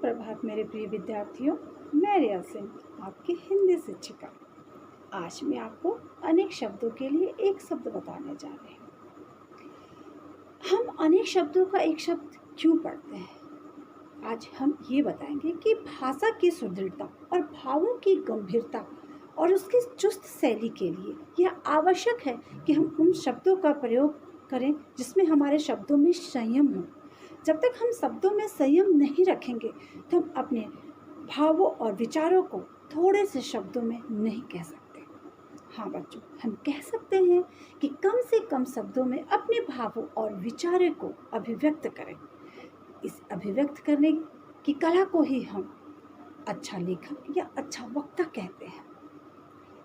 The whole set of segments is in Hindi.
सुप्रभात मेरे प्रिय विद्यार्थियों, मैं रिया सिंह, आपकी हिंदी शिक्षिका। आज मैं आपको अनेक शब्दों के लिए एक शब्द बताने जा रही हूँ। हम अनेक शब्दों का एक शब्द क्यों पढ़ते हैं? आज हम ये बताएंगे कि भाषा की सुदृढ़ता और भावों की गंभीरता और उसकी चुस्त शैली के लिए यह आवश्यक है कि हम उन शब्दों का प्रयोग करें जिसमें हमारे शब्दों में संयम हो। जब तक हम शब्दों में संयम नहीं रखेंगे तो हम अपने भावों और विचारों को थोड़े से शब्दों में नहीं कह सकते। हाँ बच्चों, हम कह सकते हैं कि कम से कम शब्दों में अपने भावों और विचारों को अभिव्यक्त करें। इस अभिव्यक्त करने की कला को ही हम अच्छा लेखक या अच्छा वक्ता कहते हैं।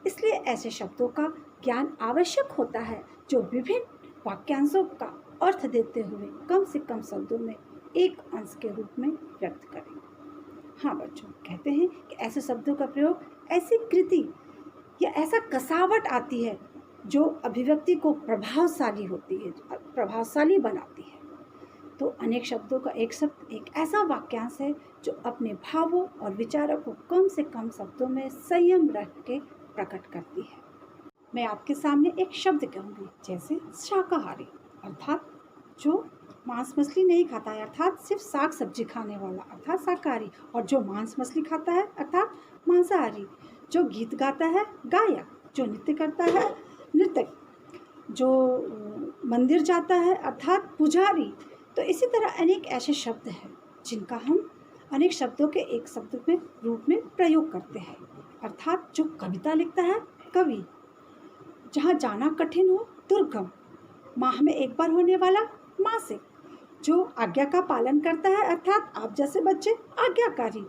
इसलिए ऐसे शब्दों का ज्ञान आवश्यक होता है जो विभिन्न वाक्यांशों का अर्थ देते हुए कम से कम शब्दों में एक अंश के रूप में व्यक्त करें। हाँ बच्चों, कहते हैं कि ऐसे शब्दों का प्रयोग ऐसी कृति या ऐसा कसावट आती है जो अभिव्यक्ति को प्रभावशाली बनाती है। तो अनेक शब्दों का एक शब्द एक ऐसा वाक्यांश है जो अपने भावों और विचारों को कम से कम शब्दों में संयम रख के प्रकट करती है। मैं आपके सामने एक शब्द कहूँगी, जैसे शाकाहारी, अर्थात जो मांस मछली नहीं खाता है, अर्थात सिर्फ साग सब्जी खाने वाला, अर्थात शाकाहारी। और जो मांस मछली खाता है, अर्थात मांसाहारी। जो गीत गाता है, गायक। जो नृत्य करता है, नृत्यक। जो मंदिर जाता है, अर्थात पुजारी। तो इसी तरह अनेक ऐसे शब्द हैं जिनका हम अनेक शब्दों के एक शब्द में रूप में प्रयोग करते हैं। अर्थात जो कविता लिखता है, कवि। जहाँ जाना कठिन हो, दुर्गम। माह में एक बार होने वाला, मासिक। जो आज्ञा का पालन करता है, अर्थात आप जैसे बच्चे, आज्ञाकारी।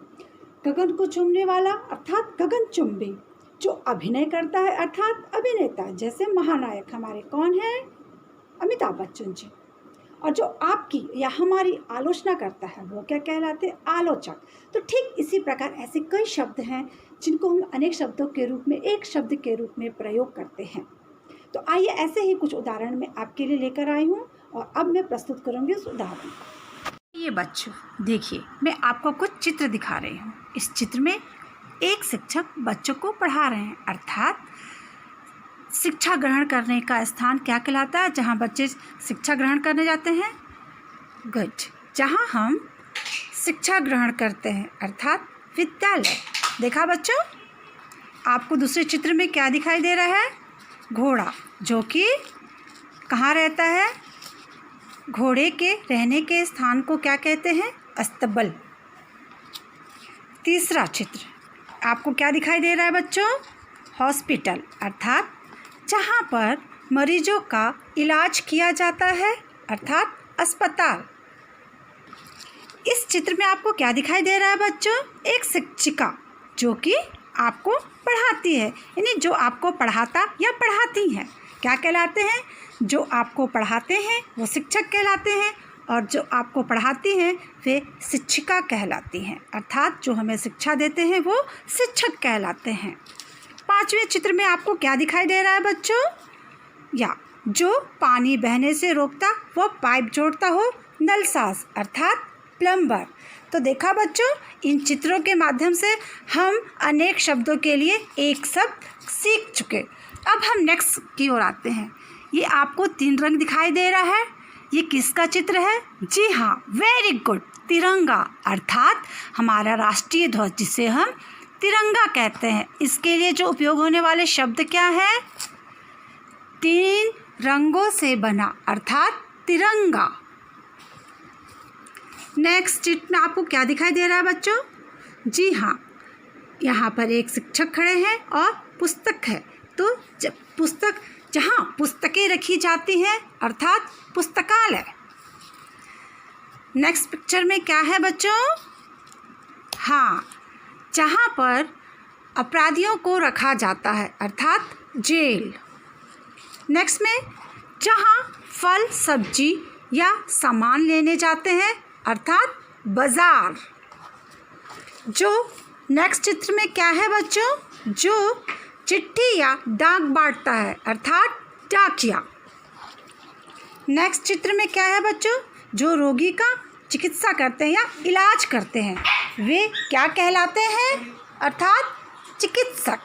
गगन को चूमने वाला, अर्थात गगनचुंबी। जो अभिनय करता है, अर्थात अभिनेता। जैसे महानायक हमारे कौन है? अमिताभ बच्चन जी। और जो आपकी या हमारी आलोचना करता है, वो क्या कहलाते हैं? आलोचक। तो ठीक इसी प्रकार ऐसे कई शब्द हैं जिनको हम अनेक शब्दों के रूप में एक शब्द के रूप में प्रयोग करते हैं। तो आइए ऐसे ही कुछ उदाहरण मैं आपके लिए लेकर आई हूँ और अब मैं प्रस्तुत करूँगी उस उदाहरण। ये बच्चों देखिए, मैं आपको कुछ चित्र दिखा रही हूँ। इस चित्र में एक शिक्षक बच्चों को पढ़ा रहे हैं, अर्थात शिक्षा ग्रहण करने का स्थान क्या कहलाता है? जहाँ बच्चे शिक्षा ग्रहण करने जाते हैं, गुड। जहाँ हम शिक्षा ग्रहण करते हैं, अर्थात विद्यालय। देखा बच्चों, आपको दूसरे चित्र में क्या दिखाई दे रहा है? घोड़ा, जो कि कहाँ रहता है? घोड़े के रहने के स्थान को क्या कहते हैं? अस्तबल। तीसरा चित्र आपको क्या दिखाई दे रहा है बच्चों? हॉस्पिटल, अर्थात जहाँ पर मरीजों का इलाज किया जाता है, अर्थात अस्पताल। इस चित्र में आपको क्या दिखाई दे रहा है बच्चों? एक शिक्षिका जो कि आपको पढ़ाती है, यानी जो आपको पढ़ाता या पढ़ाती हैं, क्या कहलाते हैं? जो आपको पढ़ाते हैं वो शिक्षक कहलाते हैं और जो आपको पढ़ाती हैं वे शिक्षिका कहलाती हैं, अर्थात जो हमें शिक्षा देते हैं वो शिक्षक कहलाते हैं। पांचवें चित्र में आपको क्या दिखाई दे रहा है बच्चों? या जो पानी बहने से रोकता वो पाइप जोड़ता हो, नलसाज, अर्थात प्लम्बर। तो देखा बच्चों, इन चित्रों के माध्यम से हम अनेक शब्दों के लिए एक शब्द सीख चुके। अब हम नेक्स्ट की ओर आते हैं। ये आपको 3 रंग दिखाई दे रहा है। ये किसका चित्र है? जी हाँ, वेरी गुड, तिरंगा, अर्थात हमारा राष्ट्रीय ध्वज जिसे हम तिरंगा कहते हैं। इसके लिए जो उपयोग होने वाले शब्द क्या है? 3 रंगों से बना, अर्थात तिरंगा। नेक्स्ट चित्र में आपको क्या दिखाई दे रहा है बच्चों? जी हाँ, यहाँ पर एक शिक्षक खड़े हैं और पुस्तक है। तो जहाँ पुस्तकें रखी जाती हैं, अर्थात पुस्तकालय। नेक्स्ट पिक्चर में क्या है बच्चों? हाँ, जहाँ पर अपराधियों को रखा जाता है, अर्थात जेल। नेक्स्ट में जहाँ फल सब्जी या सामान लेने जाते हैं, अर्थात बाजार। जो नेक्स्ट चित्र में क्या है बच्चों? जो चिट्ठी या डाक बांटता है, अर्थात डाकिया। नेक्स्ट चित्र में क्या है बच्चों? जो रोगी का चिकित्सा करते हैं या इलाज करते हैं, वे क्या कहलाते हैं? अर्थात चिकित्सक।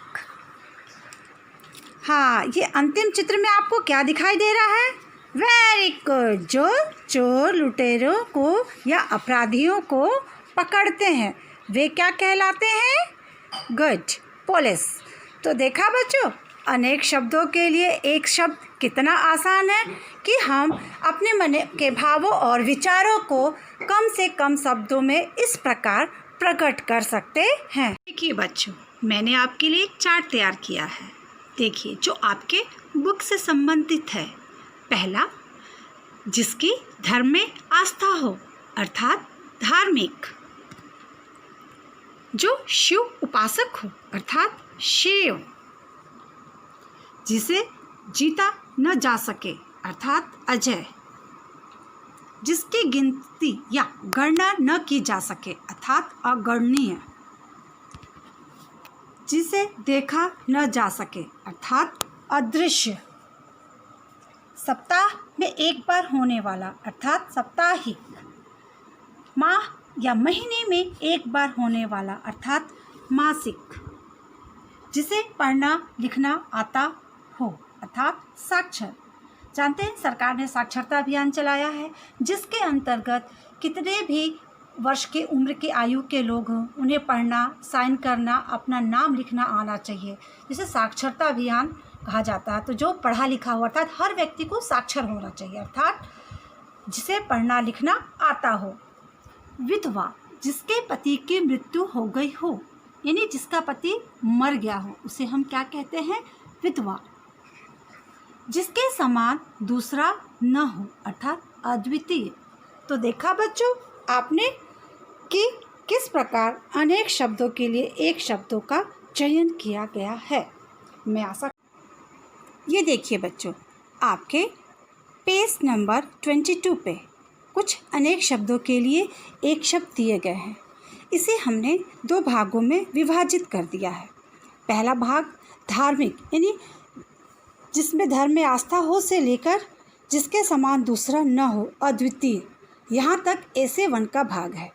हाँ, ये अंतिम चित्र में आपको क्या दिखाई दे रहा है? Very good. जो चोर लुटेरों को या अपराधियों को पकड़ते हैं वे क्या कहलाते हैं? Good, police. तो देखा बच्चों, अनेक शब्दों के लिए एक शब्द कितना आसान है कि हम अपने मन के भावों और विचारों को कम से कम शब्दों में इस प्रकार प्रकट कर सकते हैं। देखिए बच्चों, मैंने आपके लिए एक चार्ट तैयार किया है। देखिए, जो आपके बुक से संबंधित है। पहला, जिसकी धर्म में आस्था हो अर्थात धार्मिक। जो शिव उपासक हो अर्थात शिव। जिसे जीता न जा सके अर्थात अजय। जिसकी गिनती या गणना न की जा सके अर्थात अगणनीय। जिसे देखा न जा सके अर्थात अदृश्य। सप्ताह में एक बार होने वाला अर्थात साप्ताहिक। माह या महीने में एक बार होने वाला अर्थात मासिक। जिसे पढ़ना लिखना आता हो अर्थात साक्षर। जानते हैं, सरकार ने साक्षरता अभियान चलाया है, जिसके अंतर्गत कितने भी वर्ष के उम्र की आयु के लोग हों उन्हें पढ़ना, साइन करना, अपना नाम लिखना आना चाहिए, जिसे साक्षरता अभियान कहा जाता है। तो जो पढ़ा लिखा हो अर्थात हर व्यक्ति को साक्षर होना चाहिए अर्थात जिसे पढ़ना लिखना आता हो। विधवा, जिसके पति की मृत्यु हो गई हो, यानी जिसका पति मर गया हो, उसे हम क्या कहते हैं? विधवा। जिसके समान दूसरा न हो अर्थात अद्वितीय। तो देखा बच्चों आपने कि किस प्रकार अनेक शब्दों के लिए एक शब्दों का चयन किया गया है। मैं आशा, ये देखिए बच्चों, आपके पेज नंबर 22 पे कुछ अनेक शब्दों के लिए एक शब्द दिए गए हैं। इसे हमने 2 भागों में विभाजित कर दिया है। पहला भाग धार्मिक, यानी जिसमें धर्म में आस्था हो से लेकर जिसके समान दूसरा न हो, अद्वितीय, यहाँ तक A से 1 का भाग है।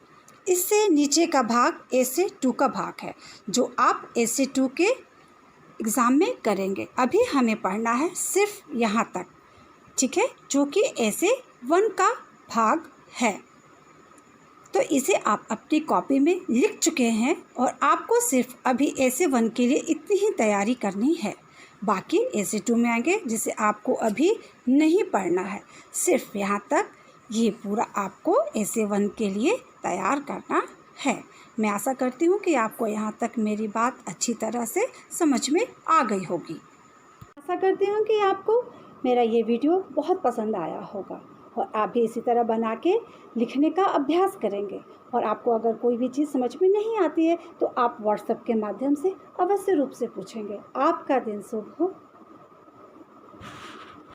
इससे नीचे का भाग A से 2 का भाग है, जो आप A से 2 के एग्ज़ाम में करेंगे। अभी हमें पढ़ना है सिर्फ यहाँ तक, ठीक है, जो कि A से 1 का भाग है। तो इसे आप अपनी कॉपी में लिख चुके हैं और आपको सिर्फ अभी A से 1 के लिए इतनी ही तैयारी करनी है। बाकी A से 2 में आएंगे, जिसे आपको अभी नहीं पढ़ना है। सिर्फ यहाँ तक ये पूरा आपको A से 1 के लिए तैयार करना है। मैं आशा करती हूँ कि आपको यहाँ तक मेरी बात अच्छी तरह से समझ में आ गई होगी। आशा करती हूँ कि आपको मेरा ये वीडियो बहुत पसंद आया होगा और आप भी इसी तरह बना के लिखने का अभ्यास करेंगे। और आपको अगर कोई भी चीज़ समझ में नहीं आती है तो आप व्हाट्सएप के माध्यम से अवश्य रूप से पूछेंगे। आपका दिन शुभ हो।